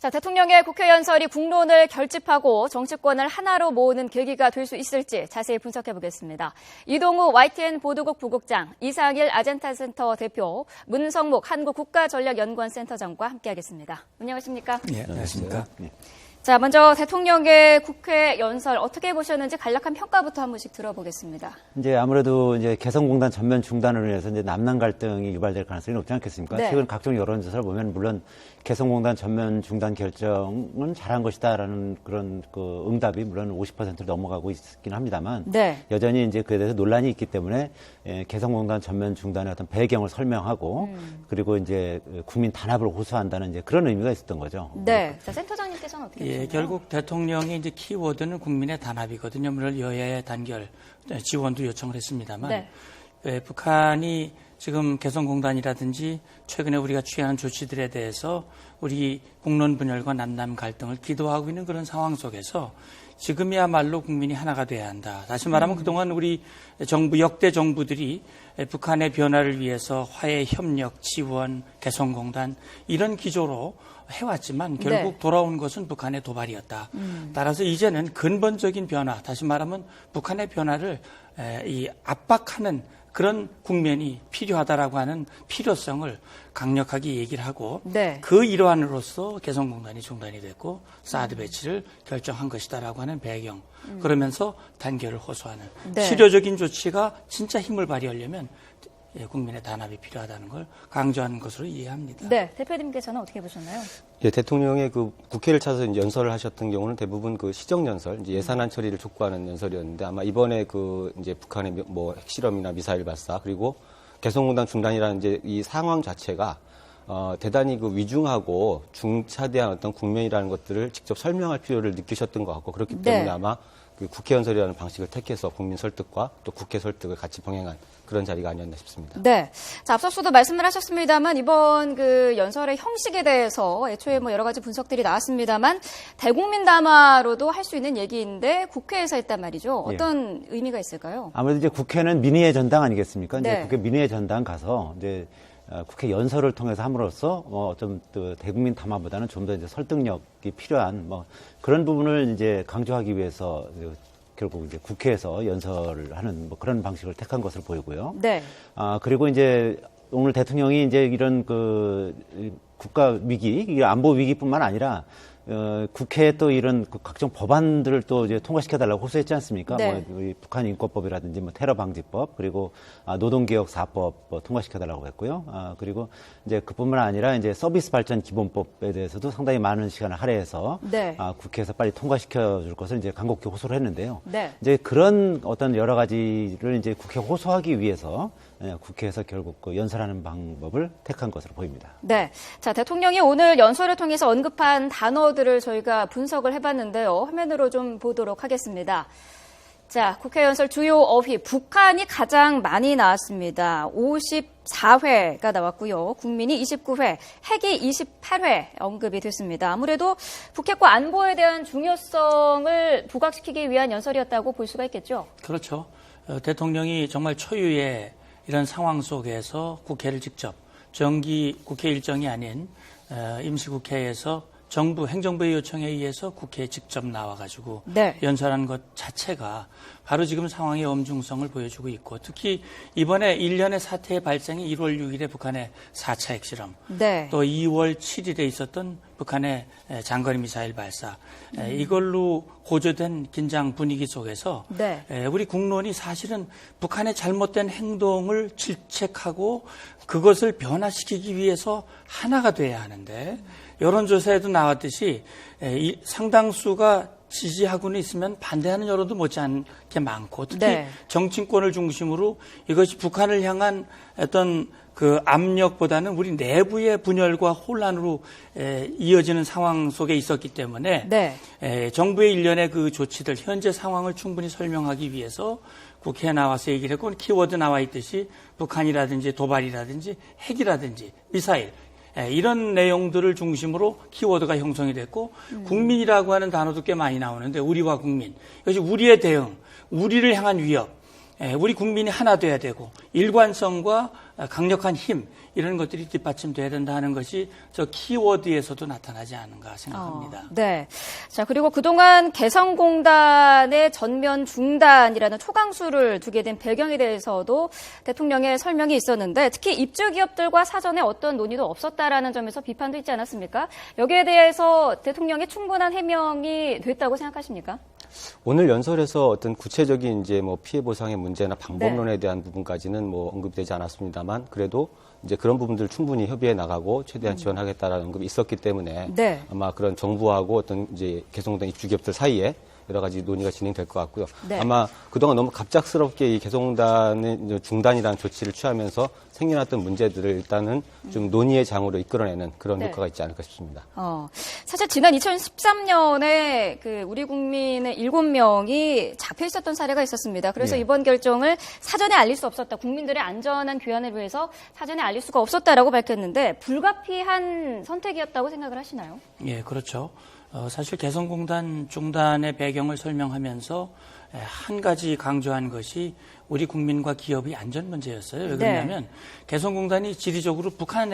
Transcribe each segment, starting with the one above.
자, 대통령의 국회 연설이 국론을 결집하고 정치권을 하나로 모으는 계기가 될 수 있을지 자세히 분석해 보겠습니다. 이동우 YTN 보도국 부국장, 이상일 아젠타센터 대표, 문성목 한국국가전략연구원센터장과 함께하겠습니다. 안녕하십니까? 네, 안녕하십니까? 네. 자, 먼저 대통령의 국회 연설 어떻게 보셨는지 간략한 평가부터 한 번씩 들어보겠습니다. 이제 아무래도 이제 개성공단 전면 중단으로 인해서 이제 남남 갈등이 유발될 가능성이 높지 않겠습니까? 네. 최근 각종 여론조사를 보면 물론 개성공단 전면 중단 결정은 잘한 것이다라는 그런 그 응답이 물론 50%를 넘어가고 있긴 합니다만 네. 여전히 이제 그에 대해서 논란이 있기 때문에 개성공단 전면 중단의 어떤 배경을 설명하고 그리고 이제 국민 단합을 호소한다는 이제 그런 의미가 있었던 거죠. 네. 자, 센터장님께서는 어떻게 보시나요? 결국 대통령의 이제 키워드는 국민의 단합이거든요. 물론 여야의 단결, 지원도 요청을 했습니다만 네. 북한이 지금 개성공단이라든지 최근에 우리가 취하는 조치들에 대해서 우리 국론 분열과 남남 갈등을 기도하고 있는 그런 상황 속에서 지금이야말로 국민이 하나가 돼야 한다. 다시 말하면 그동안 우리 정부, 역대 정부들이 북한의 변화를 위해서 화해, 협력, 지원, 개성공단 이런 기조로 해왔지만 결국 네. 돌아온 것은 북한의 도발이었다. 따라서 이제는 근본적인 변화, 다시 말하면 북한의 변화를 압박하는 그런 국면이 필요하다라고 하는 필요성을 강력하게 얘기를 하고 네. 그 일환으로서 개성공단이 중단이 됐고 사드 배치를 결정한 것이다라고 하는 배경 그러면서 단결을 호소하는 네. 실효적인 조치가 진짜 힘을 발휘하려면 국민의 단합이 필요하다는 걸 강조하는 것으로 이해합니다. 네. 대표님께서는 어떻게 보셨나요? 예, 대통령의 그 국회를 찾아서 이제 연설을 하셨던 경우는 대부분 그 시정연설, 이제 예산안 처리를 촉구하는 연설이었는데 아마 이번에 그 이제 북한의 뭐 핵실험이나 미사일 발사 그리고 개성공단 중단이라는 이제 이 상황 자체가 대단히 그 위중하고 중차대한 어떤 국면이라는 것들을 직접 설명할 필요를 느끼셨던 것 같고 그렇기 때문에 네. 아마 그 국회 연설이라는 방식을 택해서 국민 설득과 또 국회 설득을 같이 병행한 그런 자리가 아니었나 싶습니다. 네. 자, 앞서서도 말씀을 하셨습니다만 이번 그 연설의 형식에 대해서 애초에 뭐 여러 가지 분석들이 나왔습니다만 대국민 담화로도 할 수 있는 얘기인데 국회에서 했단 말이죠. 어떤 의미가 있을까요? 아무래도 이제 국회는 민의의 전당 아니겠습니까? 네. 이제 국회 민의의 전당 가서 이제 국회 연설을 통해서 함으로써 좀 또 대국민 담화보다는 좀 더 이제 설득력이 필요한 뭐 그런 부분을 이제 강조하기 위해서 결국 이제 국회에서 연설을 하는 뭐 그런 방식을 택한 것으로 보이고요. 네. 그리고 이제 오늘 대통령이 이제 이런 그 국가 위기, 안보 위기뿐만 아니라 국회에 또 이런 그 각종 법안들을 또 이제 통과시켜달라고 호소했지 않습니까? 네. 뭐 우리 북한 인권법이라든지 뭐 테러 방지법 그리고 노동개혁 4법 통과시켜달라고 했고요. 그리고 이제 그뿐만 아니라 이제 서비스 발전 기본법에 대해서도 상당히 많은 시간을 할애해서 네. 국회에서 빨리 통과시켜 줄 것을 이제 간곡히 호소를 했는데요. 네. 이제 그런 어떤 여러 가지를 이제 국회에 호소하기 위해서 국회에서 결국 그 연설하는 방법을 택한 것으로 보입니다. 네. 자, 대통령이 오늘 연설을 통해서 언급한 단어들을 저희가 분석을 해봤는데요. 화면으로 좀 보도록 하겠습니다. 자, 국회 연설 주요 어휘. 북한이 가장 많이 나왔습니다. 54회가 나왔고요. 국민이 29회, 핵이 28회 언급이 됐습니다. 아무래도 북핵과 안보에 대한 중요성을 부각시키기 위한 연설이었다고 볼 수가 있겠죠? 그렇죠. 대통령이 정말 초유의 이런 상황 속에서 국회를 직접 정기 국회 일정이 아닌 임시국회에서 정부 행정부의 요청에 의해서 국회에 직접 나와가지고 네. 연설한 것 자체가 바로 지금 상황의 엄중성을 보여주고 있고 특히 이번에 일련의 사태의 발생이 1월 6일에 북한의 4차 핵실험 네. 또 2월 7일에 있었던 북한의 장거리 미사일 발사 이걸로 고조된 긴장 분위기 속에서 네. 우리 국론이 사실은 북한의 잘못된 행동을 질책하고 그것을 변화시키기 위해서 하나가 돼야 하는데 여론조사에도 나왔듯이 상당수가 지지하고는 있으면 반대하는 여론도 못지않게 많고 특히 네. 정치권을 중심으로 이것이 북한을 향한 어떤 그 압력보다는 우리 내부의 분열과 혼란으로 이어지는 상황 속에 있었기 때문에 네. 정부의 일련의 그 조치들 현재 상황을 충분히 설명하기 위해서 국회에 나와서 얘기를 했고 키워드 나와 있듯이 북한이라든지 도발이라든지 핵이라든지 미사일 이런 내용들을 중심으로 키워드가 형성이 됐고 국민이라고 하는 단어도 꽤 많이 나오는데 우리와 국민 이것이 우리의 대응, 우리를 향한 위협 우리 국민이 하나 돼야 되고 일관성과 강력한 힘 이런 것들이 뒷받침돼야 된다 하는 것이 저 키워드에서도 나타나지 않은가 생각합니다. 네. 자, 그리고 그동안 개성공단의 전면 중단이라는 초강수를 두게 된 배경에 대해서도 대통령의 설명이 있었는데 특히 입주 기업들과 사전에 어떤 논의도 없었다라는 점에서 비판도 있지 않았습니까? 여기에 대해서 대통령의 충분한 해명이 됐다고 생각하십니까? 오늘 연설에서 어떤 구체적인 이제 뭐 피해 보상의 문제나 방법론에 대한 부분까지는 뭐 언급되지 않았습니다만 그래도 이제 그런 부분들 충분히 협의해 나가고 최대한 지원하겠다라는 언급이 있었기 때문에 네. 아마 그런 정부하고 어떤 이제 개성공단 입주기업들 사이에 여러 가지 논의가 진행될 것 같고요. 네. 아마 그동안 너무 갑작스럽게 이 개성공단의 중단이라는 조치를 취하면서 생겨났던 문제들을 일단은 좀 논의의 장으로 이끌어내는 그런 네. 효과가 있지 않을까 싶습니다. 사실 지난 2013년에 그 우리 국민의 7명이 잡혀 있었던 사례가 있었습니다. 그래서 예. 이번 결정을 사전에 알릴 수 없었다. 국민들의 안전한 귀환을 위해서 사전에 알릴 수가 없었다라고 밝혔는데 불가피한 선택이었다고 생각을 하시나요? 예, 그렇죠. 사실 개성공단 중단의 배경을 설명하면서 한 가지 강조한 것이 우리 국민과 기업의 안전 문제였어요. 왜 그러냐면 개성공단이 지리적으로 북한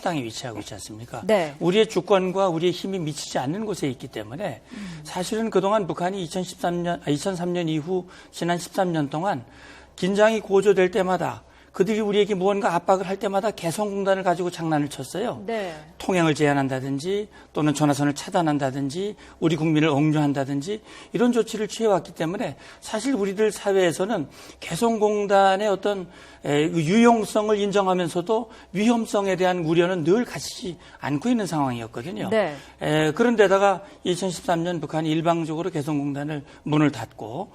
땅에 위치하고 있지 않습니까? 네. 우리의 주권과 우리의 힘이 미치지 않는 곳에 있기 때문에 사실은 그동안 북한이 2003년 이후 지난 13년 동안 긴장이 고조될 때마다 그들이 우리에게 무언가 압박을 할 때마다 개성공단을 가지고 장난을 쳤어요. 네. 통행을 제한한다든지 또는 전화선을 차단한다든지 우리 국민을 억류한다든지 이런 조치를 취해왔기 때문에 사실 우리들 사회에서는 개성공단의 어떤 유용성을 인정하면서도 위험성에 대한 우려는 늘 가지지 않고 있는 상황이었거든요. 네. 그런데다가 2013년 북한이 일방적으로 개성공단을 문을 닫고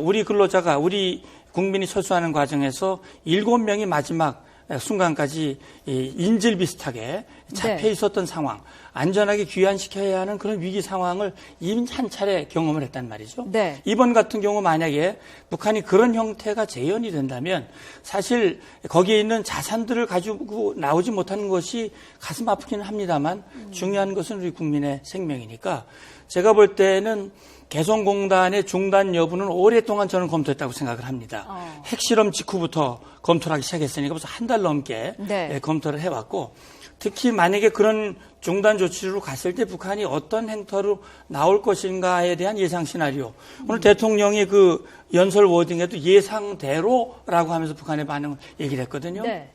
우리 근로자가 우리 국민이 철수하는 과정에서 7명이 마지막 순간까지 인질 비슷하게 잡혀 있었던 상황, 안전하게 귀환시켜야 하는 그런 위기 상황을 이미 한 차례 경험을 했단 말이죠. 네. 이번 같은 경우 만약에 북한이 그런 형태가 재현이 된다면 사실 거기에 있는 자산들을 가지고 나오지 못하는 것이 가슴 아프기는 합니다만 중요한 것은 우리 국민의 생명이니까 제가 볼 때는 개성공단의 중단 여부는 오랫동안 저는 검토했다고 생각을 합니다. 핵실험 직후부터 검토를 하기 시작했으니까 벌써 한 달 넘게 네. 검토를 해왔고 특히 만약에 그런 중단 조치로 갔을 때 북한이 어떤 행태로 나올 것인가에 대한 예상 시나리오. 오늘 대통령이 그 연설 워딩에도 예상대로라고 하면서 북한의 반응을 얘기를 했거든요. 네.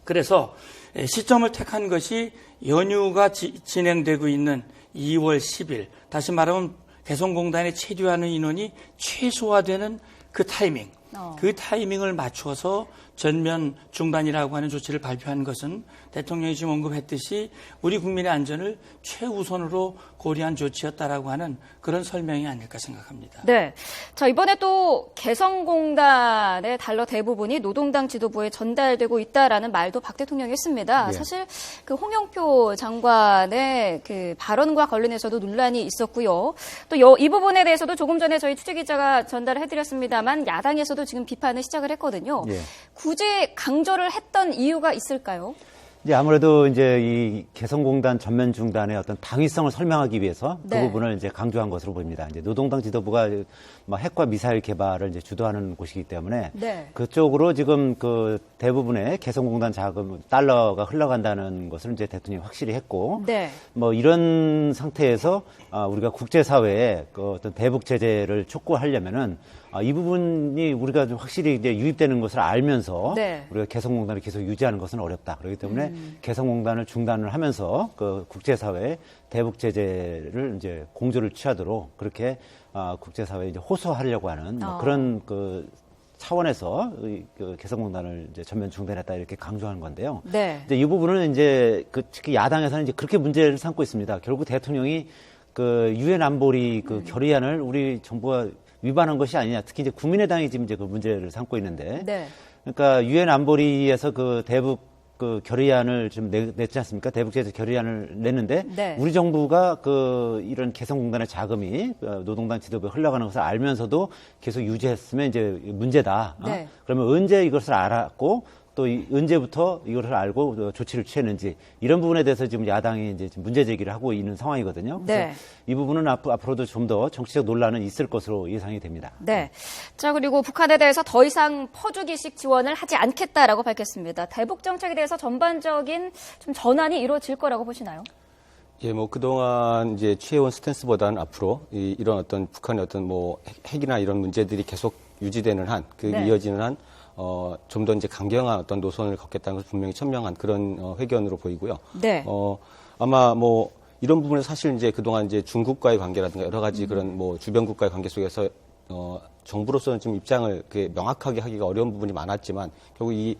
그래서 시점을 택한 것이 연휴가 진행되고 있는 2월 10일. 다시 말하면 개성공단에 체류하는 인원이 최소화되는 그 타이밍. 그 타이밍을 맞춰서 전면 중단이라고 하는 조치를 발표한 것은 대통령이 지금 언급했듯이 우리 국민의 안전을 최우선으로 고려한 조치였다라고 하는 그런 설명이 아닐까 생각합니다. 네. 자, 이번에 또 개성공단의 달러 대부분이 노동당 지도부에 전달되고 있다라는 말도 박 대통령이 했습니다. 네. 사실 그 홍영표 장관의 그 발언과 관련해서도 논란이 있었고요. 또 이 부분에 대해서도 조금 전에 저희 취재기자가 전달을 해드렸습니다만 야당에서도 지금 비판을 시작을 했거든요. 예. 굳이 강조를 했던 이유가 있을까요? 이제 아무래도 이제 이 개성공단 전면 중단의 어떤 당위성을 설명하기 위해서 그 네. 부분을 이제 강조한 것으로 보입니다. 이제 노동당 지도부가 뭐 핵과 미사일 개발을 이제 주도하는 곳이기 때문에 네. 그쪽으로 지금 그 대부분의 개성공단 자금 달러가 흘러간다는 것을 이제 대통령이 확실히 했고, 네. 뭐 이런 상태에서 우리가 국제사회에 그 어떤 대북 제재를 촉구하려면은 이 부분이 우리가 좀 확실히 이제 유입되는 것을 알면서 네. 우리가 개성공단을 계속 유지하는 것은 어렵다. 그렇기 때문에 개성공단을 중단을 하면서 그 국제사회에 대북 제재를 이제 공조를 취하도록 그렇게 국제사회에 이제 호소하려고 하는 뭐 그런 그 차원에서 그 개성공단을 이제 전면 중단했다 이렇게 강조하는 건데요. 네. 이제 이 부분은 이제 그 특히 야당에서는 이제 그렇게 문제를 삼고 있습니다. 결국 대통령이 그 유엔 안보리 그 결의안을 우리 정부가 위반한 것이 아니냐. 특히 이제 국민의당이 지금 이제 그 문제를 삼고 있는데. 네. 그러니까 유엔 안보리에서 그 대북 그 결의안을 좀 냈지 않습니까? 대북 제재 결의안을 냈는데 네. 우리 정부가 그 이런 개성공단의 자금이 노동당 지도부에 흘러가는 것을 알면서도 계속 유지했으면 이제 문제다. 네. 그러면 언제 이것을 알았고 또 언제부터 이것을 알고 조치를 취했는지 이런 부분에 대해서 지금 야당이 이제 지금 문제 제기를 하고 있는 상황이거든요. 그래서 네. 이 부분은 앞으로도 좀 더 정치적 논란은 있을 것으로 예상이 됩니다. 네. 자, 그리고 북한에 대해서 더 이상 퍼주기식 지원을 하지 않겠다라고 밝혔습니다. 대북 정책에 대해서 전반적인 좀 전환이 이루어질 거라고 보시나요? 예, 뭐 그동안 이제 취해온 스탠스보다는 앞으로 이런 어떤 북한의 어떤 뭐 핵이나 이런 문제들이 계속 유지되는 한, 네. 이어지는 한, 좀 더 이제 강경한 어떤 노선을 걷겠다는 것을 분명히 천명한 그런 회견으로 보이고요. 네. 아마 뭐 이런 부분에 사실 이제 그동안 이제 중국과의 관계라든가 여러 가지 그런 뭐 주변 국가의 관계 속에서 정부로서는 좀 입장을 이렇게 명확하게 하기가 어려운 부분이 많았지만 결국 이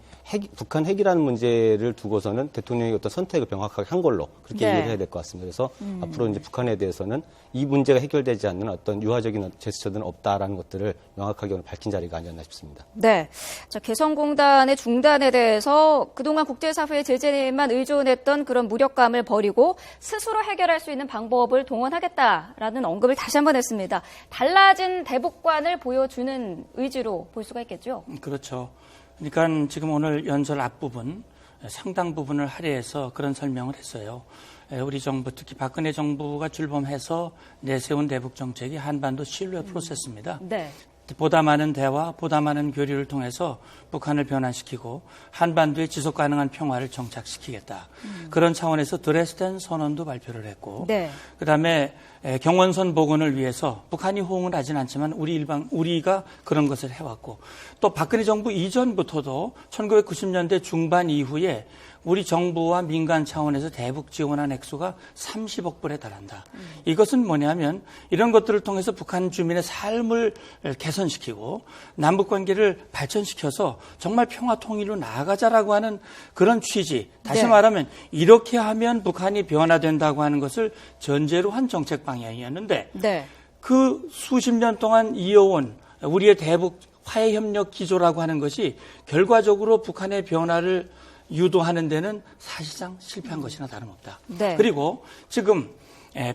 북한 핵이라는 문제를 두고서는 대통령이 어떤 선택을 명확하게 한 걸로 그렇게 네. 이해를 해야 될 것 같습니다. 그래서 앞으로 이제 북한에 대해서는 이 문제가 해결되지 않는 어떤 유화적인 제스처들은 없다라는 것들을 명확하게 오늘 밝힌 자리가 아니었나 싶습니다. 네. 자, 개성공단의 중단에 대해서 그동안 국제사회의 제재에만 의존했던 그런 무력감을 버리고 스스로 해결할 수 있는 방법을 동원하겠다라는 언급을 다시 한번 했습니다. 달라진 대북관을 보여주는 의지로 볼 수가 있겠죠? 그렇죠. 그러니까 지금 오늘 연설 앞부분 상당 부분을 할애해서 그런 설명을 했어요. 우리 정부, 특히 박근혜 정부가 출범해서 내세운 대북 정책이 한반도 신뢰 프로세스입니다. 네. 보다 많은 대화, 보다 많은 교류를 통해서 북한을 변화시키고 한반도의 지속 가능한 평화를 정착시키겠다. 그런 차원에서 드레스덴 선언도 발표를 했고, 네. 그다음에 경원선 복원을 위해서 북한이 호응을 하진 않지만 우리가 그런 것을 해왔고, 또 박근혜 정부 이전부터도 1990년대 중반 이후에 우리 정부와 민간 차원에서 대북 지원한 액수가 30억 불에 달한다. 이것은 뭐냐면 이런 것들을 통해서 북한 주민의 삶을 개선시키고 남북 관계를 발전시켜서 정말 평화 통일로 나아가자라고 하는 그런 취지. 다시 네. 말하면 이렇게 하면 북한이 변화된다고 하는 것을 전제로 한 정책 방향이었는데 네. 그 수십 년 동안 이어온 우리의 대북 화해협력 기조라고 하는 것이 결과적으로 북한의 변화를 유도하는 데는 사실상 실패한 것이나 다름없다. 네. 그리고 지금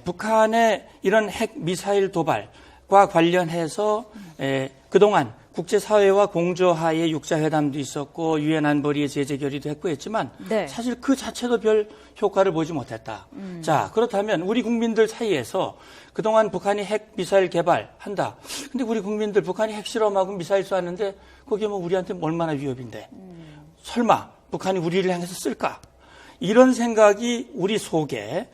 북한의 이런 핵 미사일 도발과 관련해서 그동안 국제사회와 공조하에 육자회담도 있었고 유엔 안보리의 제재 결의도 했고 했지만 네. 사실 그 자체도 별 효과를 보지 못했다. 자, 그렇다면 우리 국민들 사이에서 그동안 북한이 핵 미사일 개발한다. 근데 우리 국민들 북한이 핵 실험하고 미사일 쐈는데 그게 뭐 우리한테 얼마나 위협인데. 설마 북한이 우리를 향해서 쓸까? 이런 생각이 우리 속에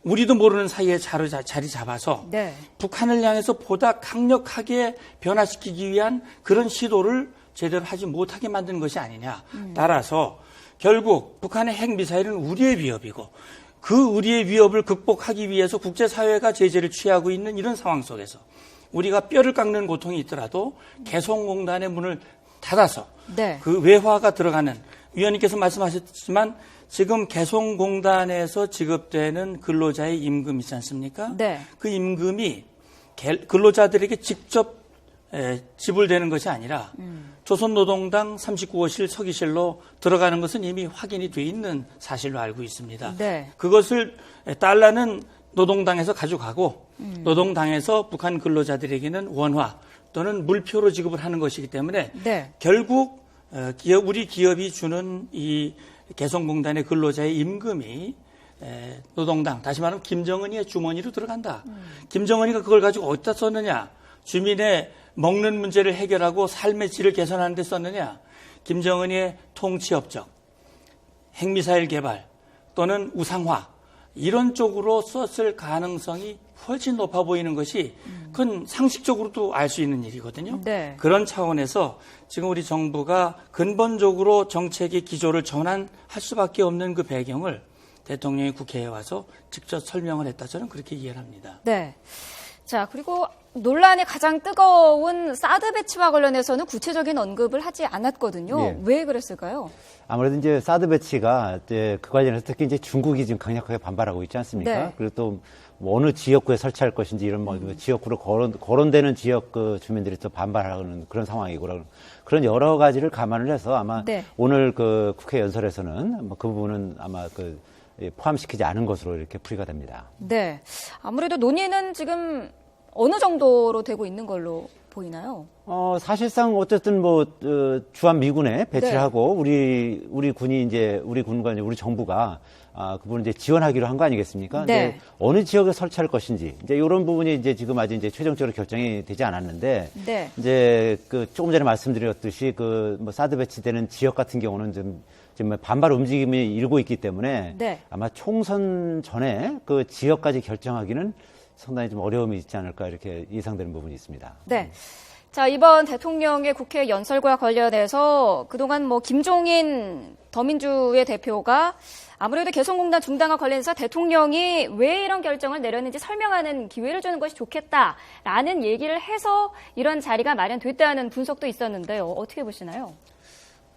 우리도 모르는 사이에 자리 잡아서 네. 북한을 향해서 보다 강력하게 변화시키기 위한 그런 시도를 제대로 하지 못하게 만드는 것이 아니냐. 따라서 결국 북한의 핵미사일은 우리의 위협이고 그 우리의 위협을 극복하기 위해서 국제사회가 제재를 취하고 있는 이런 상황 속에서 우리가 뼈를 깎는 고통이 있더라도 개성공단의 문을 닫아서 네. 그 외화가 들어가는 위원님께서 말씀하셨지만 지금 개성공단에서 지급되는 근로자의 임금 있지 않습니까? 네. 그 임금이 근로자들에게 직접 지불되는 것이 아니라 조선노동당 39호실 서기실로 들어가는 것은 이미 확인이 돼 있는 사실로 알고 있습니다. 네. 그것을 달러는 노동당에서 가져가고 노동당에서 북한 근로자들에게는 원화 또는 물표로 지급을 하는 것이기 때문에 네. 결국 우리 기업이 주는 이 개성공단의 근로자의 임금이 노동당, 다시 말하면 김정은이의 주머니로 들어간다. 김정은이가 그걸 가지고 어디다 썼느냐? 주민의 먹는 문제를 해결하고 삶의 질을 개선하는 데 썼느냐? 김정은이의 통치업적, 핵미사일 개발 또는 우상화 이런 쪽으로 썼을 가능성이 훨씬 높아 보이는 것이 그건 상식적으로도 알 수 있는 일이거든요. 네. 그런 차원에서 지금 우리 정부가 근본적으로 정책의 기조를 전환할 수밖에 없는 그 배경을 대통령이 국회에 와서 직접 설명을 했다. 저는 그렇게 이해를 합니다. 네. 자, 그리고 논란이 가장 뜨거운 사드 배치와 관련해서는 구체적인 언급을 하지 않았거든요. 예. 왜 그랬을까요? 아무래도 이제 사드 배치가 이제 그 관련해서 특히 이제 중국이 지금 강력하게 반발하고 있지 않습니까? 네. 그리고 또 뭐 어느 지역구에 설치할 것인지 이런 뭐 지역구로 거론되는 지역 그 주민들이 또 반발하는 그런 상황이고 그런 여러 가지를 감안을 해서 아마 네. 오늘 그 국회 연설에서는 뭐 그 부분은 아마 포함시키지 않은 것으로 이렇게 풀이가 됩니다. 네. 아무래도 논의는 지금 어느 정도로 되고 있는 걸로 보이나요? 사실상 어쨌든 주한 미군에 배치를 네. 하고 우리 군이 이제 우리 군과 이제 우리 정부가 그분을 이제 지원하기로 한 거 아니겠습니까? 네. 이제 어느 지역에 설치할 것인지 이제 이런 부분이 이제 지금 아직 이제 최종적으로 결정이 되지 않았는데 네. 이제 조금 전에 말씀드렸듯이 사드 배치되는 지역 같은 경우는 지금 반발 움직임이 일고 있기 때문에 네. 아마 총선 전에 그 지역까지 결정하기는 상당히 좀 어려움이 있지 않을까 이렇게 예상되는 부분이 있습니다. 네. 자, 이번 대통령의 국회 연설과 관련해서 그동안 김종인 더민주의 대표가 아무래도 개성공단 중단과 관련해서 대통령이 왜 이런 결정을 내렸는지 설명하는 기회를 주는 것이 좋겠다라는 얘기를 해서 이런 자리가 마련됐다는 분석도 있었는데요. 어떻게 보시나요?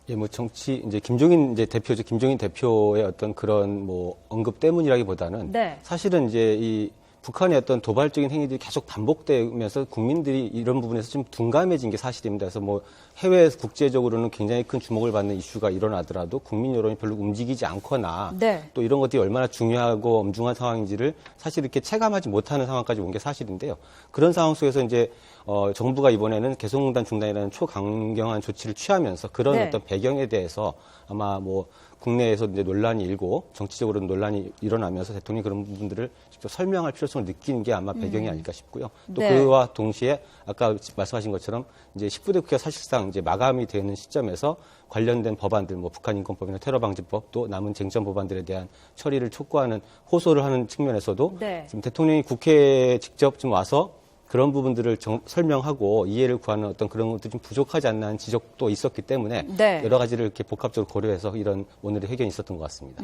예, 이제 김종인 대표죠. 김종인 대표의 어떤 그런 언급 때문이라기보다는 네. 사실은 이제 이 북한의 어떤 도발적인 행위들이 계속 반복되면서 국민들이 이런 부분에서 좀 둔감해진 게 사실입니다. 그래서 해외 국제적으로는 굉장히 큰 주목을 받는 이슈가 일어나더라도 국민 여론이 별로 움직이지 않거나 네. 또 이런 것들이 얼마나 중요하고 엄중한 상황인지를 사실 이렇게 체감하지 못하는 상황까지 온 게 사실인데요. 그런 상황 속에서 이제 정부가 이번에는 개성공단 중단이라는 초강경한 조치를 취하면서 그런 네. 어떤 배경에 대해서 아마 국내에서 이제 논란이 일고 정치적으로 논란이 일어나면서 대통령이 그런 부분들을 직접 설명할 필요성을 느끼는 게 아마 배경이 아닐까 싶고요. 또 네. 그와 동시에 아까 말씀하신 것처럼 이제 19대 국회가 사실상 이제 마감이 되는 시점에서 관련된 법안들, 북한 인권법이나 테러방지법 또 남은 쟁점 법안들에 대한 처리를 촉구하는 호소를 하는 측면에서도 네. 지금 대통령이 국회에 직접 좀 와서 그런 부분들을 설명하고 이해를 구하는 어떤 그런 것들이 좀 부족하지 않나 하는 지적도 있었기 때문에 네. 여러 가지를 이렇게 복합적으로 고려해서 이런 오늘의 회견이 있었던 것 같습니다.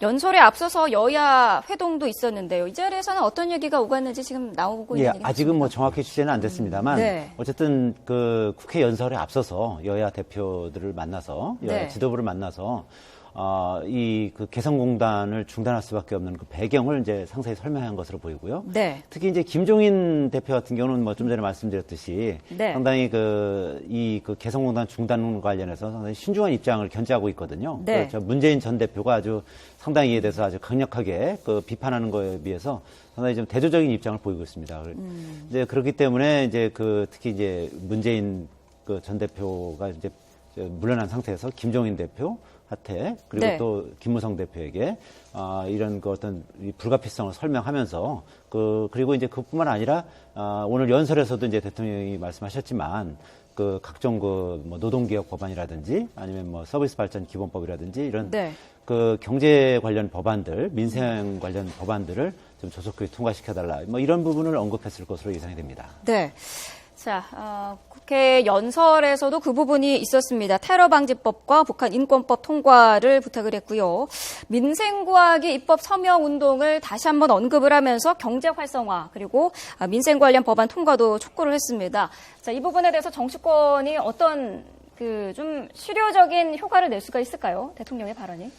연설에 앞서서 여야 회동도 있었는데요. 이 자리에서는 어떤 얘기가 오갔는지 지금 나오고 있는 얘기가 아직은 정확히 취재는 안 됐습니다만 네. 어쨌든 국회 연설에 앞서서 여야 대표들을 만나서 여야 네. 지도부를 만나서 개성공단을 중단할 수밖에 없는 그 배경을 이제 상세히 설명한 것으로 보이고요. 네. 특히 이제 김종인 대표 같은 경우는 좀 전에 말씀드렸듯이 네. 상당히 개성공단 중단 관련해서 상당히 신중한 입장을 견지하고 있거든요. 네. 문재인 전 대표가 아주 상당히 이에 대해서 아주 강력하게 비판하는 거에 비해서 상당히 좀 대조적인 입장을 보이고 있습니다. 이제 그렇기 때문에 이제 특히 이제 문재인 전 대표가 이제 물러난 상태에서 김종인 대표 한테 그리고 네. 또 김무성 대표에게 이런 어떤 불가피성을 설명하면서 그리고 이제 그뿐만 아니라 오늘 연설에서도 이제 대통령이 말씀하셨지만 각종 노동개혁 법안이라든지 아니면 서비스 발전 기본법이라든지 이런 네. 경제 관련 법안들, 민생 관련 법안들을 좀 조속히 통과시켜달라 이런 부분을 언급했을 것으로 예상이 됩니다. 네. 자, 국회 연설에서도 그 부분이 있었습니다. 테러방지법과 북한 인권법 통과를 부탁을 했고요. 민생과학의 입법 서명 운동을 다시 한번 언급을 하면서 경제 활성화 그리고 민생 관련 법안 통과도 촉구를 했습니다. 자, 이 부분에 대해서 정치권이 어떤 좀 실효적인 효과를 낼 수가 있을까요? 대통령의 발언이.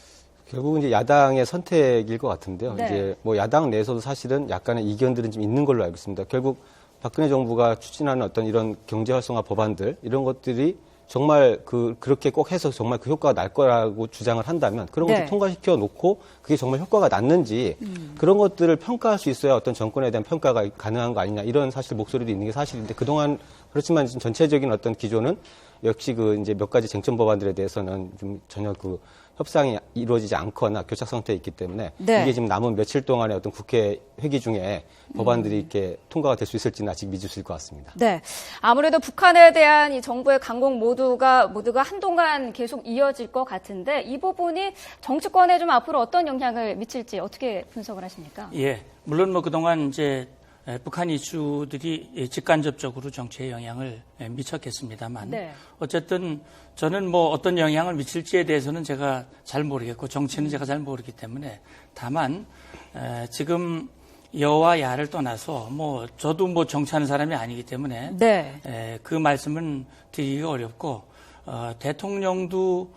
결국은 이제 야당의 선택일 것 같은데요. 네. 이제 야당 내에서도 사실은 약간의 이견들은 좀 있는 걸로 알고 있습니다. 결국 박근혜 정부가 추진하는 어떤 이런 경제 활성화 법안들 이런 것들이 정말 그렇게 꼭 해서 정말 그 효과가 날 거라고 주장을 한다면 그런 것을 네. 통과시켜 놓고 그게 정말 효과가 났는지 그런 것들을 평가할 수 있어야 어떤 정권에 대한 평가가 가능한 거 아니냐 이런 사실 목소리도 있는 게 사실인데 그동안 그렇지만 전체적인 어떤 기조는 역시 이제 몇 가지 쟁점 법안들에 대해서는 좀 전혀 협상이 이루어지지 않거나 교착 상태에 있기 때문에 네. 이게 지금 남은 며칠 동안의 어떤 국회 회기 중에 법안들이 이렇게 통과가 될 수 있을지는 아직 미지수일 것 같습니다. 네. 아무래도 북한에 대한 이 정부의 강공 모두가 한동안 계속 이어질 것 같은데 이 부분이 정치권에 좀 앞으로 어떤 영향을 미칠지 어떻게 분석을 하십니까? 예. 물론 그동안 이제 북한 이슈들이 직간접적으로 정치에 영향을 미쳤겠습니다만 네. 어쨌든 저는 어떤 영향을 미칠지에 대해서는 제가 잘 모르겠고 정치는 제가 잘 모르기 때문에 다만 지금 여와 야를 떠나서 저도 정치하는 사람이 아니기 때문에 네. 그 말씀은 드리기가 어렵고 대통령도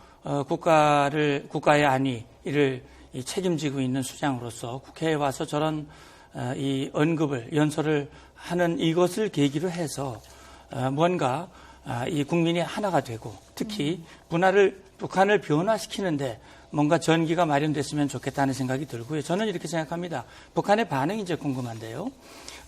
국가의 안위를 책임지고 있는 수장으로서 국회에 와서 저런 이 언급을 연설을 하는 이것을 계기로 해서 뭔가 이 국민이 하나가 되고 특히 북한을 변화시키는데 뭔가 전기가 마련됐으면 좋겠다는 생각이 들고요. 저는 이렇게 생각합니다. 북한의 반응이 이제 궁금한데요.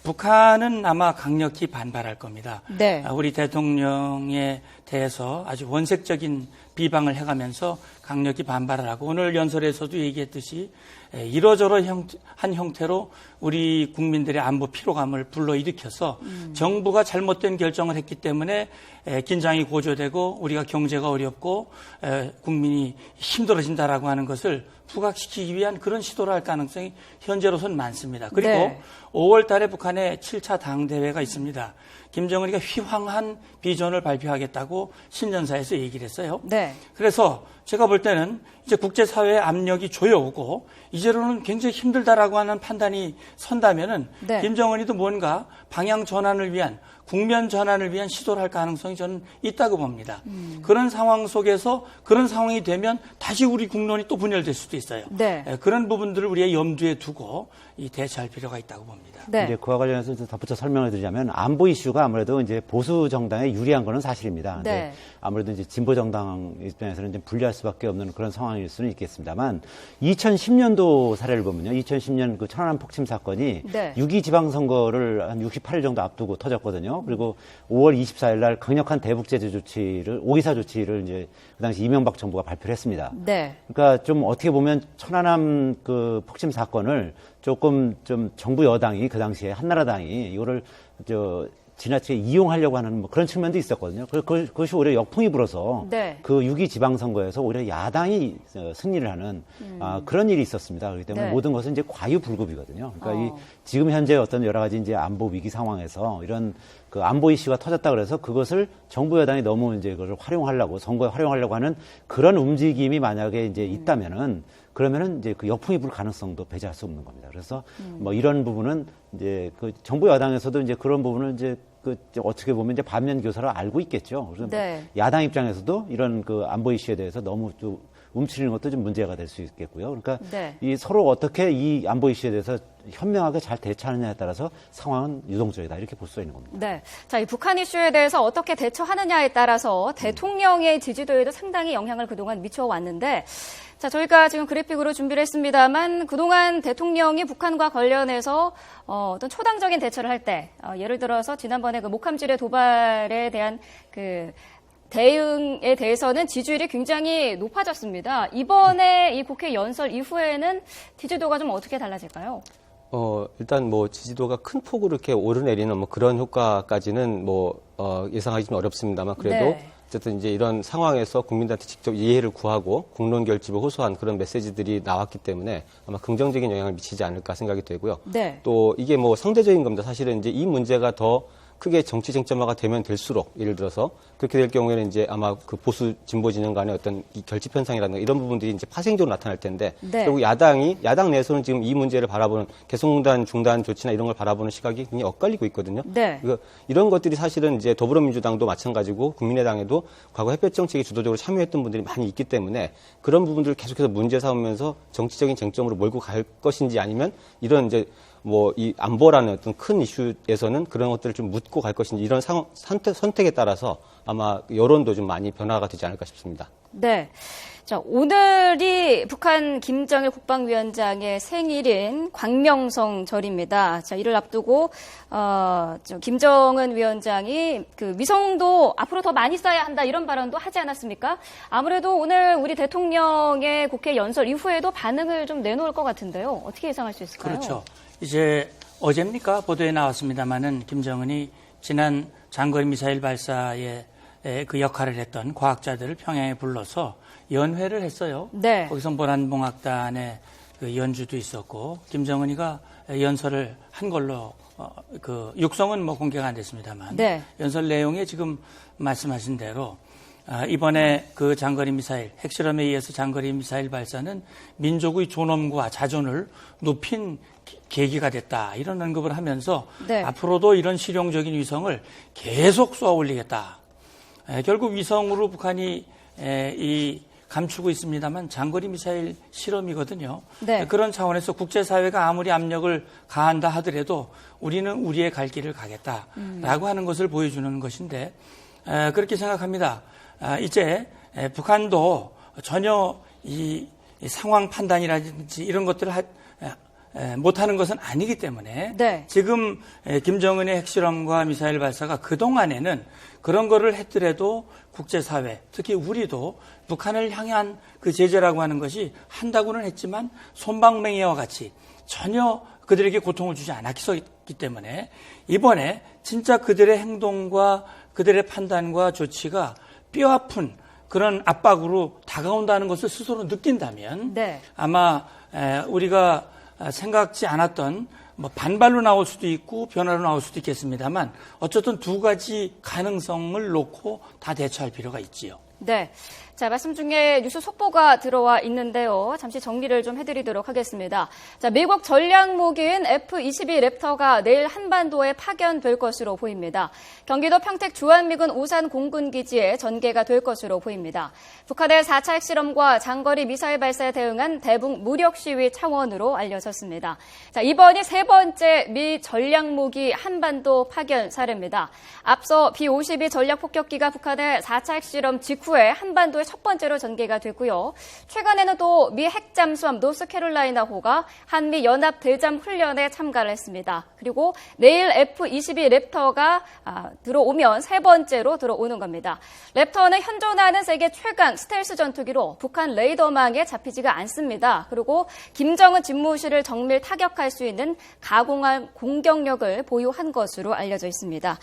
북한은 아마 강력히 반발할 겁니다. 네. 우리 대통령에 대해서 아주 원색적인 비방을 해가면서 강력히 반발을 하고 오늘 연설에서도 얘기했듯이 이러저러한 형태로 우리 국민들의 안보 피로감을 불러일으켜서 정부가 잘못된 결정을 했기 때문에 긴장이 고조되고 우리가 경제가 어렵고 국민이 힘들어진다라고 하는 것을 부각시키기 위한 그런 시도를 할 가능성이 현재로서는 많습니다. 그리고 네. 5월 달에 북한에 7차 당대회가 있습니다. 김정은이가 휘황한 비전을 발표하겠다고 신년사에서 얘기를 했어요. 네. 그래서 제가 볼 때는 이제 국제사회의 압력이 조여오고 이제로는 굉장히 힘들다라고 하는 판단이 선다면은 네. 김정은이도 뭔가 방향 전환을 위한 국면 전환을 위한 시도를 할 가능성이 저는 있다고 봅니다. 그런 상황 속에서 그런 상황이 되면 다시 우리 국론이 또 분열될 수도 있어요. 네. 그런 부분들을 우리의 염두에 두고 대처할 필요가 있다고 봅니다. 네. 이제 그와 관련해서 좀 덧붙여 설명을 드리자면 안보 이슈가 아무래도 이제 보수 정당에 유리한 거는 사실입니다. 근데 네. 아무래도 이제 진보 정당 입장에서는 좀 불리할 수밖에 없는 그런 상황일 수는 있겠습니다만 2010년도 사례를 보면요. 2010년 그 천안함 폭침 사건이 네. 6.2 지방선거를 한 68일 정도 앞두고 터졌거든요. 그리고 5월 24일 날 강력한 대북 제재 조치를 5.24 조치를 이제 그 당시 이명박 정부가 발표를 했습니다. 네. 그러니까 좀 어떻게 보면 천안함 그 폭침 사건을 조금 좀 정부 여당이 그 당시에 한나라당이 이거를 지나치게 이용하려고 하는 뭐 그런 측면도 있었거든요. 그것이 오히려 역풍이 불어서 네. 그 6.2 지방선거에서 오히려 야당이 승리를 하는 그런 일이 있었습니다. 그렇기 때문에 네. 모든 것은 이제 과유불급이거든요. 그러니까 이 지금 현재 어떤 여러 가지 이제 안보 위기 상황에서 이런 그 안보 이슈가 터졌다 그래서 그것을 정부 여당이 너무 이제 그걸 활용하려고 선거에 활용하려고 하는 그런 움직임이 만약에 이제 있다면은 그러면은 이제 그 역풍이 불 가능성도 배제할 수 없는 겁니다. 그래서 뭐 이런 부분은 이제 그 정부 여당에서도 이제 그런 부분을 이제 그 어떻게 보면 이제 반면 교사를 알고 있겠죠. 그래서 네. 야당 입장에서도 이런 그 안보 이슈에 대해서 너무 좀 움츠리는 것도 좀 문제가 될 수 있겠고요. 그러니까 네. 이 서로 어떻게 이 안보 이슈에 대해서 현명하게 잘 대처하느냐에 따라서 상황은 유동적이다 이렇게 볼 수 있는 겁니다. 네. 자, 이 북한 이슈에 대해서 어떻게 대처하느냐에 따라서 대통령의 지지도에도 상당히 영향을 그동안 미쳐왔는데, 자, 저희가 지금 그래픽으로 준비를 했습니다만 그동안 대통령이 북한과 관련해서 어떤 초당적인 대처를 할 때, 예를 들어서 지난번에 그 목함질의 도발에 대한 그 대응에 대해서는 지지율이 굉장히 높아졌습니다. 이번에 이 국회 연설 이후에는 지지도가 좀 어떻게 달라질까요? 일단 뭐 지지도가 큰 폭으로 이렇게 오르내리는 뭐 그런 효과까지는 예상하기 좀 어렵습니다만 그래도 네. 어쨌든 이제 이런 상황에서 국민들한테 직접 이해를 구하고 국론 결집을 호소한 그런 메시지들이 나왔기 때문에 아마 긍정적인 영향을 미치지 않을까 생각이 되고요. 네. 또 이게 뭐 상대적인 겁니다. 사실은 이제 이 문제가 더 크게 정치 쟁점화가 되면 될수록 예를 들어서 그렇게 될 경우에는 이제 아마 그 보수 진보 진영 간의 어떤 이 결집 현상이라든가 이런 부분들이 이제 파생적으로 나타날 텐데 네. 결국 야당 내에서는 지금 이 문제를 바라보는 개성공단 중단 조치나 이런 걸 바라보는 시각이 굉장히 엇갈리고 있거든요. 네. 이런 것들이 사실은 이제 더불어민주당도 마찬가지고 국민의당에도 과거 햇볕 정책에 주도적으로 참여했던 분들이 많이 있기 때문에 그런 부분들을 계속해서 문제 삼으면서 정치적인 쟁점으로 몰고 갈 것인지 아니면 이런 이제 이 안보라는 어떤 큰 이슈에서는 그런 것들을 좀 묻고 갈 것인지 이런 선택에 따라서 아마 여론도 좀 많이 변화가 되지 않을까 싶습니다. 네. 자, 오늘이 북한 김정일 국방위원장의 생일인 광명성절입니다. 자, 이를 앞두고, 김정은 위원장이 그 위성도 앞으로 더 많이 쏴야 한다 이런 발언도 하지 않았습니까? 아무래도 오늘 우리 대통령의 국회 연설 이후에도 반응을 좀 내놓을 것 같은데요. 어떻게 예상할 수 있을까요? 그렇죠. 이제 어제입니까? 보도에 나왔습니다마는 김정은이 지난 장거리 미사일 발사에 그 역할을 했던 과학자들을 평양에 불러서 연회를 했어요. 네. 거기서 모란봉악단의 그 연주도 있었고 김정은이가 연설을 한 걸로 그 육성은 뭐 공개가 안 됐습니다만 네. 연설 내용에 지금 말씀하신 대로 이번에 그 장거리 미사일 핵실험에 의해서 장거리 미사일 발사는 민족의 존엄과 자존을 높인 계기가 됐다 이런 언급을 하면서 네. 앞으로도 이런 실용적인 위성을 계속 쏘아 올리겠다. 결국 위성으로 북한이 감추고 있습니다만 장거리 미사일 실험이거든요. 네. 그런 차원에서 국제사회가 아무리 압력을 가한다 하더라도 우리는 우리의 갈 길을 가겠다라고 하는 것을 보여주는 것인데 그렇게 생각합니다. 이제 북한도 전혀 이 상황 판단이라든지 이런 것들을 못하는 것은 아니기 때문에 네. 지금 김정은의 핵실험과 미사일 발사가 그동안에는 그런 거를 했더라도 국제사회, 특히 우리도 북한을 향한 그 제재라고 하는 것이 한다고는 했지만 솜방맹이와 같이 전혀 그들에게 고통을 주지 않았기 때문에 이번에 진짜 그들의 행동과 그들의 판단과 조치가 뼈아픈 그런 압박으로 다가온다는 것을 스스로 느낀다면 네. 아마 우리가 생각지 않았던 뭐 반발로 나올 수도 있고 변화로 나올 수도 있겠습니다만 어쨌든 두 가지 가능성을 놓고 다 대처할 필요가 있지요. 네. 자, 말씀 중에 뉴스 속보가 들어와 있는데요. 잠시 정리를 좀 해드리도록 하겠습니다. 자, 미국 전략무기인 F-22 랩터가 내일 한반도에 파견될 것으로 보입니다. 경기도 평택 주한미군 우산 공군기지에 전개가 될 것으로 보입니다. 북한의 4차 핵실험과 장거리 미사일 발사에 대응한 대북 무력 시위 차원으로 알려졌습니다. 자, 이번이 세 번째 미 전략무기 한반도 파견 사례입니다. 앞서 B-52 전략폭격기가 북한의 4차 핵실험 직후에 한반도에 첫 번째로 전개가 됐고요. 최근에는 또 미 핵잠수함 노스캐롤라이나호가 한미 연합 대잠 훈련에 참가를 했습니다. 그리고 내일 F-22 랩터가 들어오면 세 번째로 들어오는 겁니다. 랩터는 현존하는 세계 최강 스텔스 전투기로 북한 레이더망에 잡히지가 않습니다. 그리고 김정은 집무실을 정밀 타격할 수 있는 가공한 공격력을 보유한 것으로 알려져 있습니다.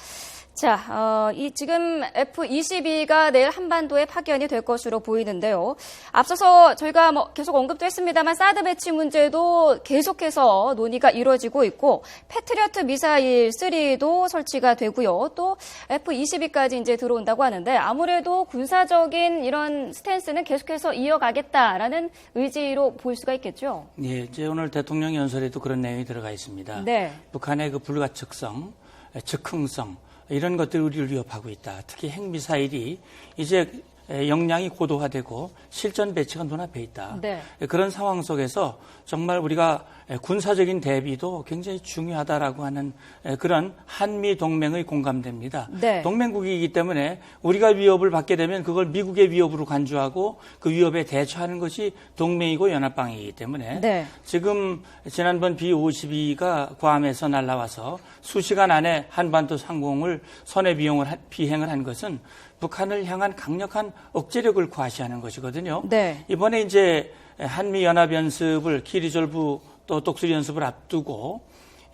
자, 지금 F-22가 내일 한반도에 파견이 될 것으로 보이는데요. 앞서서 저희가 계속 언급도 했습니다만 사드 배치 문제도 계속해서 논의가 이루어지고 있고 패트리어트 미사일 3도 설치가 되고요. 또 F-22까지 이제 들어온다고 하는데 아무래도 군사적인 이런 스탠스는 계속해서 이어가겠다라는 의지로 볼 수가 있겠죠. 네, 이제 오늘 대통령 연설에도 그런 내용이 들어가 있습니다. 네. 북한의 그 불가측성, 즉흥성 이런 것들이 우리를 위협하고 있다. 특히 핵미사일이 이제 역량이 고도화되고 실전 배치가 눈앞에 있다. 네. 그런 상황 속에서 정말 우리가 군사적인 대비도 굉장히 중요하다라고 하는 그런 한미 동맹의 공감대입니다. 네. 동맹국이기 때문에 우리가 위협을 받게 되면 그걸 미국의 위협으로 간주하고 그 위협에 대처하는 것이 동맹이고 연합방이기 때문에 네. 지금 지난번 B-52가 괌에서 날아와서 수시간 안에 한반도 상공을 선의 비행을 한 것은 북한을 향한 강력한 억제력을 과시하는 것이거든요. 네. 이번에 이제 한미 연합 연습을 키리졸브 또 똑수리 연습을 앞두고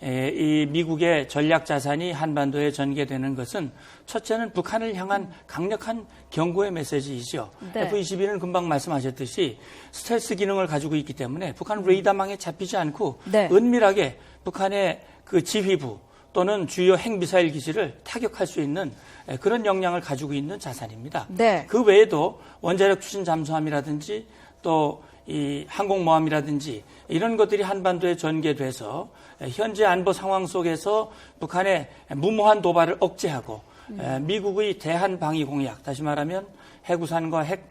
이 미국의 전략 자산이 한반도에 전개되는 것은 첫째는 북한을 향한 강력한 경고의 메시지이죠. 네. F-22는 금방 말씀하셨듯이 스텔스 기능을 가지고 있기 때문에 북한 레이더망에 잡히지 않고 네. 은밀하게 북한의 그 지휘부 또는 주요 핵미사일 기지를 타격할 수 있는 그런 역량을 가지고 있는 자산입니다. 네. 그 외에도 원자력 추진 잠수함이라든지 또 이 항공모함이라든지 이런 것들이 한반도에 전개돼서 현재 안보 상황 속에서 북한의 무모한 도발을 억제하고 미국의 대한 방위 공약, 다시 말하면 해구산과 핵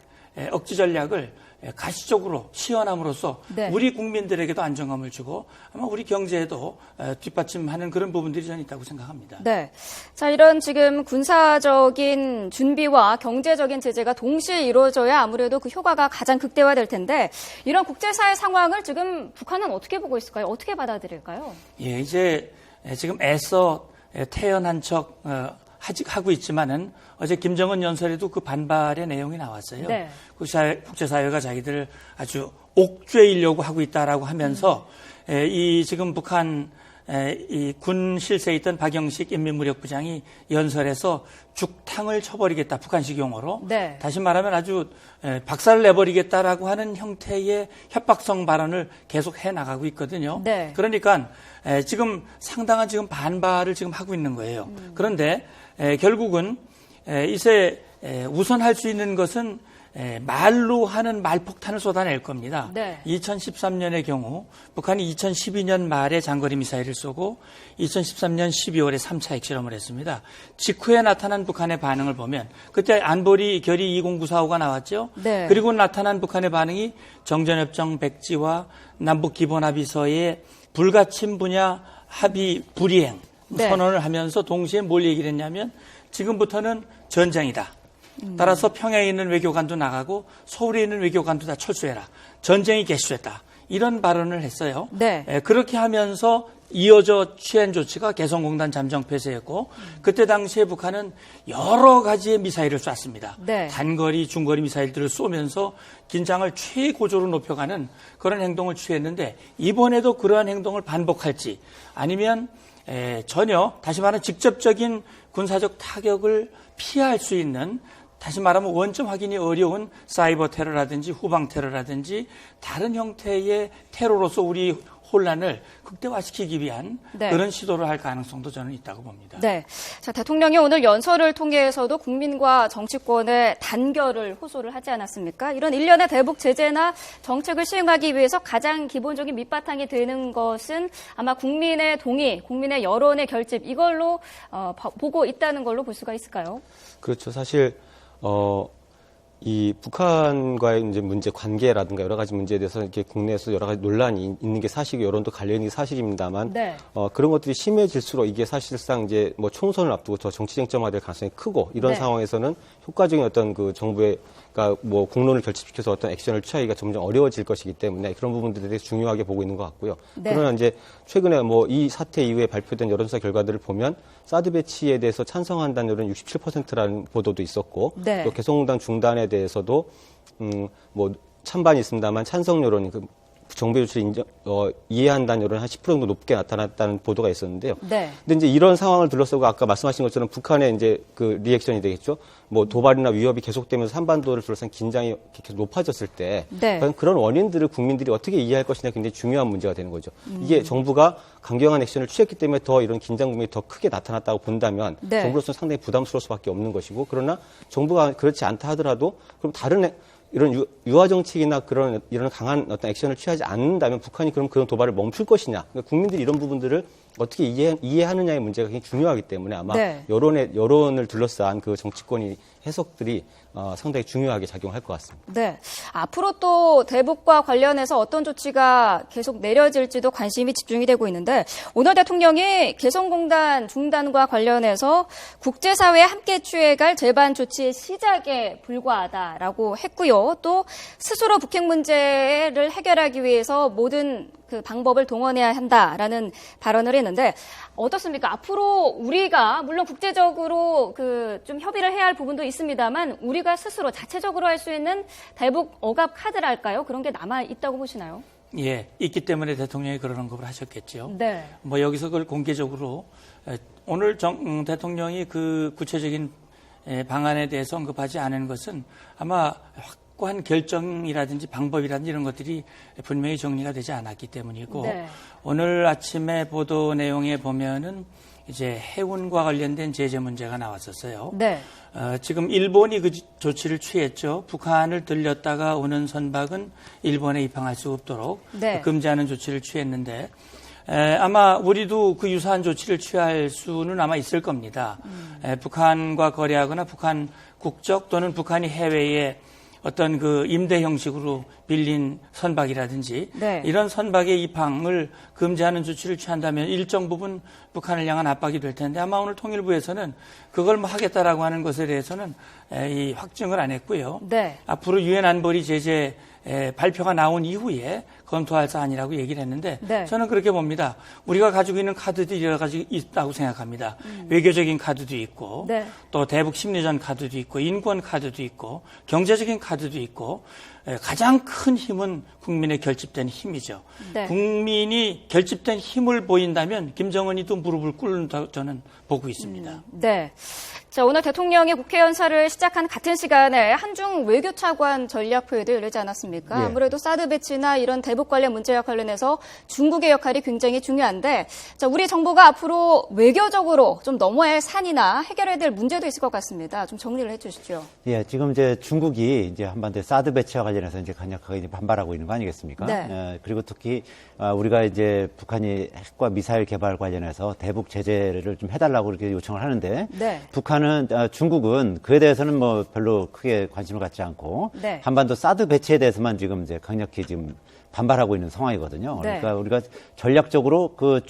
억지 전략을 가시적으로 시연함으로써 네. 우리 국민들에게도 안정감을 주고 아마 우리 경제에도 뒷받침하는 그런 부분들이 저는 있다고 생각합니다. 네. 자, 이런 지금 군사적인 준비와 경제적인 제재가 동시에 이루어져야 아무래도 그 효과가 가장 극대화될 텐데 이런 국제사회 상황을 지금 북한은 어떻게 보고 있을까요? 어떻게 받아들일까요? 예, 이제 지금 애써 태연한 척 하고 있지만은 어제 김정은 연설에도 그 반발의 내용이 나왔어요. 네. 국제사회가 자기들을 아주 옥죄이려고 하고 있다라고 하면서 이 지금 북한 이 군 실세에 있던 박영식 인민무력부장이 연설에서 죽탕을 쳐버리겠다, 북한식 용어로. 네. 다시 말하면 아주 박살을 내버리겠다라고 하는 형태의 협박성 발언을 계속 해나가고 있거든요. 네. 그러니까 지금 상당한 지금 반발을 지금 하고 있는 거예요. 그런데 결국은 이제 우선할 수 있는 것은 말로 하는 말폭탄을 쏟아낼 겁니다. 네. 2013년의 경우 북한이 2012년 말에 장거리 미사일을 쏘고 2013년 12월에 3차 핵실험을 했습니다. 직후에 나타난 북한의 반응을 보면 그때 안보리 결의 2094호가 나왔죠. 네. 그리고 나타난 북한의 반응이 정전협정 백지와 남북기본합의서의 불가침 분야 합의 불이행 네. 선언을 하면서 동시에 뭘 얘기를 했냐면 지금부터는 전쟁이다. 따라서 평양에 있는 외교관도 나가고 서울에 있는 외교관도 다 철수해라. 전쟁이 개시됐다. 이런 발언을 했어요. 네. 그렇게 하면서 이어져 취한 조치가 개성공단 잠정 폐쇄였고 그때 당시에 북한은 여러 가지의 미사일을 쐈습니다. 네. 단거리, 중거리 미사일들을 쏘면서 긴장을 최고조로 높여가는 그런 행동을 취했는데 이번에도 그러한 행동을 반복할지 아니면 전혀 다시 말하면 직접적인 군사적 타격을 피할 수 있는 다시 말하면 원점 확인이 어려운 사이버 테러라든지 후방 테러라든지 다른 형태의 테러로서 우리 혼란을 극대화시키기 위한 네. 그런 시도를 할 가능성도 저는 있다고 봅니다. 네. 자, 대통령이 오늘 연설을 통해서도 국민과 정치권의 단결을 호소를 하지 않았습니까? 이런 일련의 대북 제재나 정책을 시행하기 위해서 가장 기본적인 밑바탕이 되는 것은 아마 국민의 동의, 국민의 여론의 결집 이걸로 보고 있다는 걸로 볼 수가 있을까요? 그렇죠. 사실 이 북한과의 이제 문제 관계라든가 여러 가지 문제에 대해서 이렇게 국내에서 여러 가지 논란이 있는 게 사실이고 여론도 갈려 있는 게 사실입니다만 네. 그런 것들이 심해질수록 이게 사실상 이제 뭐 총선을 앞두고 더 정치 쟁점화될 가능성이 크고 이런 네. 상황에서는 효과적인 어떤 그 정부의 그러니까 뭐 공론을 결집시켜서 어떤 액션을 취하기가 점점 어려워질 것이기 때문에 그런 부분들에 대해 중요하게 보고 있는 것 같고요. 네. 그러나 이제 최근에 뭐 이 사태 이후에 발표된 여론조사 결과들을 보면 사드 배치에 대해서 찬성한다는 여론이 67%라는 보도도 있었고 네. 또 개성공단 중단에 대해서도 뭐 찬반이 있습니다만 찬성 여론이 정부의 조치를 이해한다는 여론이 한 10% 정도 높게 나타났다는 보도가 있었는데요. 네. 근데 이제 이런 상황을 둘러싸고 아까 말씀하신 것처럼 북한의 이제 그 리액션이 되겠죠. 뭐 도발이나 위협이 계속되면서 한반도를 둘러싼 긴장이 계속 높아졌을 때 네. 과연 그런 원인들을 국민들이 어떻게 이해할 것이냐 굉장히 중요한 문제가 되는 거죠. 이게 정부가 강경한 액션을 취했기 때문에 더 이런 긴장 국면이 더 크게 나타났다고 본다면 네. 정부로서는 상당히 부담스러울 수밖에 없는 것이고 그러나 정부가 그렇지 않다 하더라도 그럼 다른 이런 유화 정책이나 이런 강한 어떤 액션을 취하지 않는다면 북한이 그럼 그런 도발을 멈출 것이냐. 그러니까 국민들이 이런 부분들을 어떻게 이해하느냐의 문제가 굉장히 중요하기 때문에 아마 네. 여론을 둘러싼 그 정치권의 해석들이 상당히 중요하게 작용할 것 같습니다. 네. 앞으로 또 대북과 관련해서 어떤 조치가 계속 내려질지도 관심이 집중이 되고 있는데 오늘 대통령이 개성공단 중단과 관련해서 국제사회에 함께 취해갈 재반 조치의 시작에 불과하다라고 했고요. 또 스스로 북핵 문제를 해결하기 위해서 모든 그 방법을 동원해야 한다라는 발언을 했는데 어떻습니까? 앞으로 우리가 물론 국제적으로 그 좀 협의를 해야 할 부분도 있습니다만 우리가 스스로 자체적으로 할 수 있는 대북 억압 카드랄까요? 그런 게 남아 있다고 보시나요? 예, 있기 때문에 대통령이 그런 언급을 하셨겠죠. 네. 뭐 여기서 그걸 공개적으로 오늘 대통령이 그 구체적인 방안에 대해서 언급하지 않은 것은 아마 확고한 결정이라든지 방법이라든지 이런 것들이 분명히 정리가 되지 않았기 때문이고 네. 오늘 아침에 보도 내용에 보면은 이제 해운과 관련된 제재 문제가 나왔었어요. 네. 지금 일본이 그 조치를 취했죠. 북한을 들렸다가 오는 선박은 일본에 입항할 수 없도록 네. 금지하는 조치를 취했는데 아마 우리도 그 유사한 조치를 취할 수는 아마 있을 겁니다. 북한과 거래하거나 북한 국적 또는 북한이 해외에 어떤 그 임대 형식으로 빌린 선박이라든지 네. 이런 선박의 입항을 금지하는 조치를 취한다면 일정 부분 북한을 향한 압박이 될 텐데 아마 오늘 통일부에서는 그걸 뭐 하겠다라고 하는 것에 대해서는 이 확증을 안 했고요. 네. 앞으로 유엔 안보리 제재 발표가 나온 이후에 검토할 사안이라고 얘기를 했는데 네. 저는 그렇게 봅니다. 우리가 가지고 있는 카드들이 여러 가지 있다고 생각합니다. 외교적인 카드도 있고 네. 또 대북 심리전 카드도 있고 인권 카드도 있고 경제적인 카드도 있고 가장 큰 힘은 국민의 결집된 힘이죠. 네. 국민이 결집된 힘을 보인다면 김정은이도 무릎을 꿇는다고 저는 보고 있습니다. 네. 자, 오늘 대통령이 국회 연설을 시작한 같은 시간에 한중 외교차관 전략회의도 열리지 않았습니까? 예. 아무래도 사드 배치나 이런 대북 관련 문제와 관련해서 중국의 역할이 굉장히 중요한데, 자, 우리 정부가 앞으로 외교적으로 좀 넘어야 할 산이나 해결해야 될 문제도 있을 것 같습니다. 좀 정리를 해 주시죠. 예, 지금 이제 중국이 이제 한반도의 사드 배치와 관련해서 이제 강력하게 이제 반발하고 있는 거 아니겠습니까? 네. 그리고 특히 우리가 이제 북한이 핵과 미사일 개발 관련해서 대북 제재를 좀 해달라고 이렇게 요청을 하는데, 네. 중국은 그에 대해서는 뭐 별로 크게 관심을 갖지 않고 네. 한반도 사드 배치에 대해서만 지금 이제 강력히 지금 반발하고 있는 상황이거든요. 네. 그러니까 우리가 전략적으로 그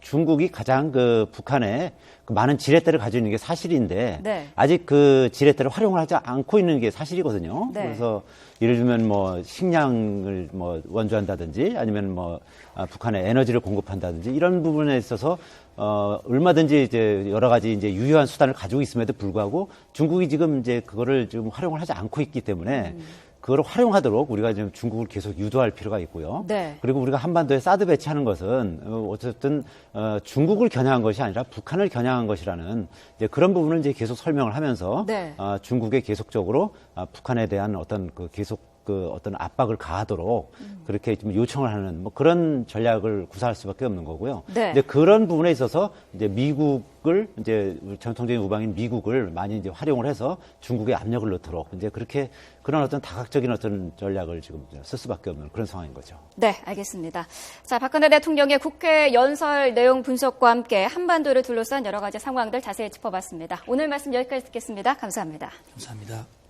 중국이 가장 그 북한에 그 많은 지렛대를 가지고 있는 게 사실인데 네. 아직 그 지렛대를 활용을 하지 않고 있는 게 사실이거든요. 네. 그래서 예를 들면 뭐 식량을 뭐 원조한다든지 아니면 뭐 북한에 에너지를 공급한다든지 이런 부분에 있어서 얼마든지 이제 여러 가지 이제 유효한 수단을 가지고 있음에도 불구하고 중국이 지금 이제 그거를 지금 활용을 하지 않고 있기 때문에 그걸 활용하도록 우리가 지금 중국을 계속 유도할 필요가 있고요. 네. 그리고 우리가 한반도에 사드 배치하는 것은 어쨌든 중국을 겨냥한 것이 아니라 북한을 겨냥한 것이라는 이제 그런 부분을 이제 계속 설명을 하면서 네. 중국에 계속적으로 북한에 대한 어떤 그 계속 그 어떤 압박을 가하도록 그렇게 좀 요청을 하는 뭐 그런 전략을 구사할 수밖에 없는 거고요. 네. 이제 그런 부분에 있어서 이제 미국을 이제 전통적인 우방인 미국을 많이 이제 활용을 해서 중국에 압력을 넣도록 이제 그렇게 그런 어떤 다각적인 어떤 전략을 지금 쓸 수밖에 없는 그런 상황인 거죠. 네, 알겠습니다. 자, 박근혜 대통령의 국회 연설 내용 분석과 함께 한반도를 둘러싼 여러 가지 상황들 자세히 짚어봤습니다. 오늘 말씀 여기까지 듣겠습니다. 감사합니다. 감사합니다.